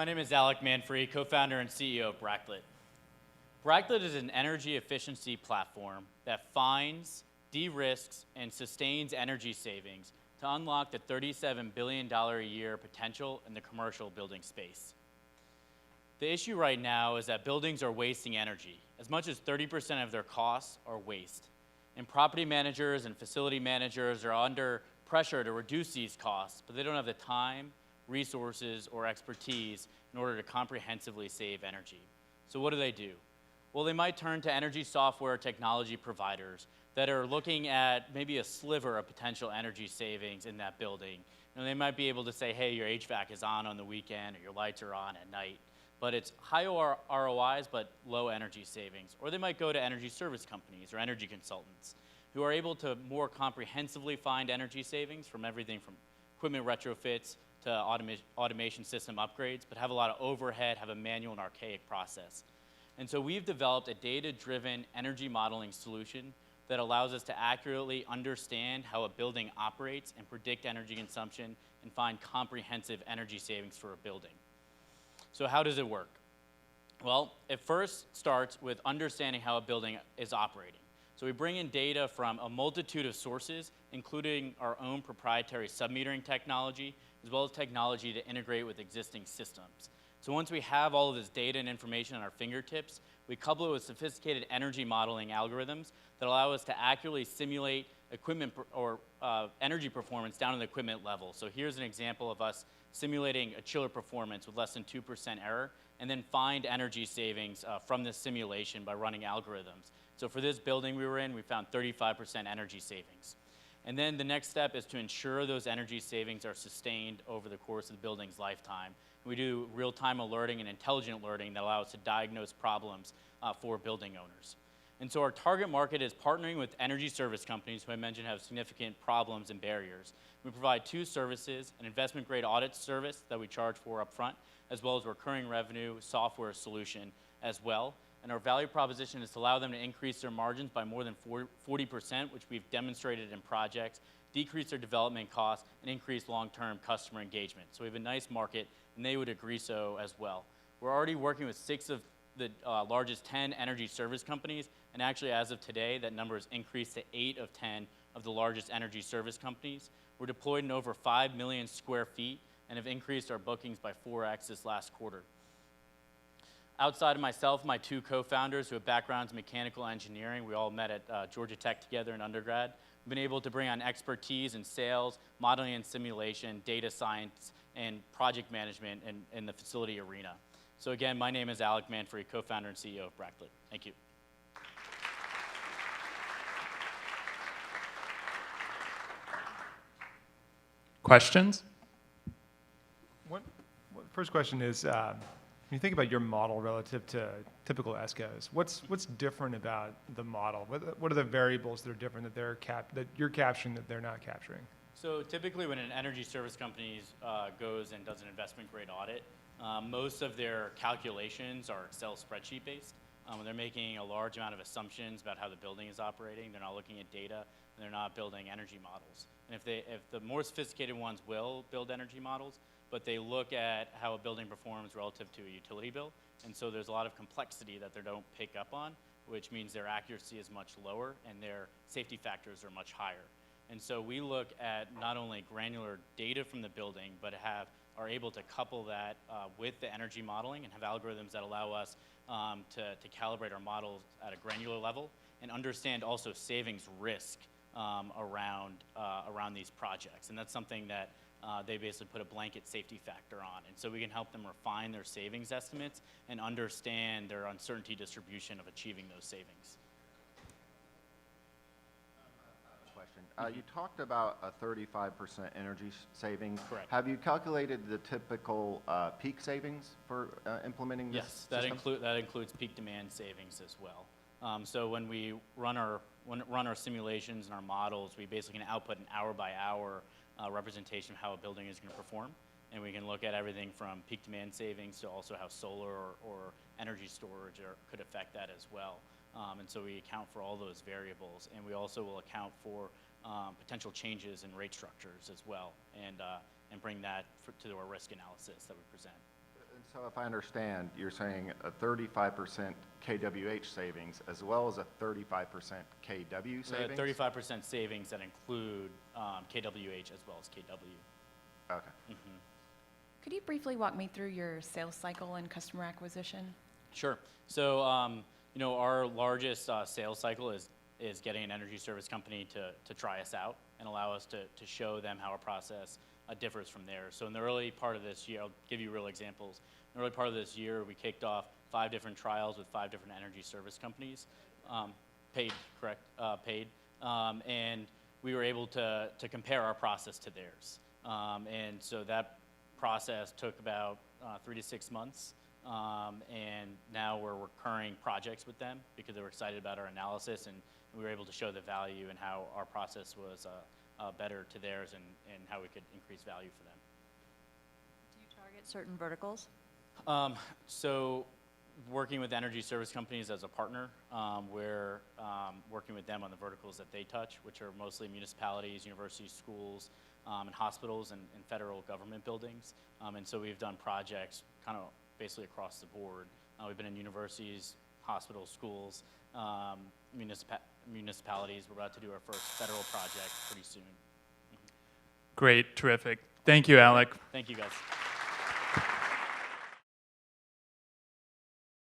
My name is Alec Manfree, co-founder and CEO of Bractlet. Bractlet is an energy efficiency platform that finds, de-risks, and sustains energy savings to unlock the $37 billion a year potential in the commercial building space. The issue right now is that buildings are wasting energy. As much as 30% of their costs are waste. And property managers and facility managers are under pressure to reduce these costs, but they don't have the time, resources, or expertise in order to comprehensively save energy. So what do? Well, they might turn to energy software technology providers that are looking at maybe a sliver of potential energy savings in that building. And they might be able to say, hey, your HVAC is on the weekend, or your lights are on at night. But it's high ROIs, but low energy savings. Or they might go to energy service companies or energy consultants who are able to more comprehensively find energy savings from everything from equipment retrofits to automation system upgrades, but have a lot of overhead, have a manual and archaic process. And so we've developed a data-driven energy modeling solution that allows us to accurately understand how a building operates and predict energy consumption and find comprehensive energy savings for a building. So how does it work? Well, it first starts with understanding how a building is operating. So we bring in data from a multitude of sources, including our own proprietary submetering technology, as well as technology to integrate with existing systems. So once we have all of this data and information at our fingertips, we couple it with sophisticated energy modeling algorithms that allow us to accurately simulate equipment or energy performance down to the equipment level. So here's an example of us simulating a chiller performance with less than 2% error, and then find energy savings from this simulation by running algorithms. So for this building we were in, we found 35% energy savings. And then the next step is to ensure those energy savings are sustained over the course of the building's lifetime. We do real-time alerting and intelligent alerting that allows us to diagnose problems for building owners. And so our target market is partnering with energy service companies who I mentioned have significant problems and barriers. We provide two services, an investment-grade audit service that we charge for upfront, as well as recurring revenue software solution as well. And our value proposition is to allow them to increase their margins by more than 40%, which we've demonstrated in projects, decrease their development costs, and increase long-term customer engagement. So we have a nice market, and they would agree so as well. We're already working with 6 of the largest 10 energy service companies, and actually as of today, that number has increased to 8 of 10 of the largest energy service companies. We're deployed in over 5 million square feet and have increased our bookings by 4x this last quarter. Outside of myself, my 2 co-founders who have backgrounds in mechanical engineering, we all met at Georgia Tech together in undergrad. We've been able to bring on expertise in sales, modeling and simulation, data science, and project management in the facility arena. So again, my name is Alec Manfree, co-founder and CEO of Bractlet. Thank you. Questions? First question is, when you think about your model relative to typical ESCOs, what's different about the model? What are the variables that are different that you're capturing that they're not capturing? So typically when an energy service company goes and does an investment grade audit, most of their calculations are Excel spreadsheet based. When they're making a large amount of assumptions about how the building is operating, they're not looking at data, and they're not building energy models. And if the more sophisticated ones will build energy models, but they look at how a building performs relative to a utility bill. And so there's a lot of complexity that they don't pick up on, which means their accuracy is much lower and their safety factors are much higher. And so we look at not only granular data from the building, but are able to couple that with the energy modeling and have algorithms that allow us to calibrate our models at a granular level and understand also savings risk around these projects. And that's something that they basically put a blanket safety factor on. And so we can help them refine their savings estimates and understand their uncertainty distribution of achieving those savings. You talked about a 35% energy savings. Correct. Have you calculated the typical peak savings for implementing this system? Yes, that includes peak demand savings as well. So when we run our simulations and our models, we basically can output an hour-by-hour representation of how a building is going to perform. And we can look at everything from peak demand savings to also how solar or energy storage could affect that as well. And so we account for all those variables. And we also will account for potential changes in rate structures as well, and bring that to our risk analysis that we present. And So if I understand, you're saying a 35% KWH savings as well as a 35% KW savings? 35% savings that include KWH as well as KW. Okay. Could you briefly walk me through your sales cycle and customer acquisition? Sure. So, our largest sales cycle is getting an energy service company to try us out and allow us to show them how our process differs from theirs. So in the early part of this year, I'll give you real examples. In the early part of this year, we kicked off 5 different trials with 5 different energy service companies, paid, correct, paid. And we were able to compare our process to theirs. And so that process took about 3 to 6 months. And now we're recurring projects with them because they were excited about our analysis, and we were able to show the value and how our process was better to theirs and how we could increase value for them. Do you target certain verticals? So working with energy service companies as a partner, we're working with them on the verticals that they touch, which are mostly municipalities, universities, schools, and hospitals and federal government buildings. And so we've done projects kind of basically across the board. We've been in universities, hospitals, schools, municipalities. We're about to do our first federal project pretty soon. Great, terrific. Thank you, Alec. Thank you, guys.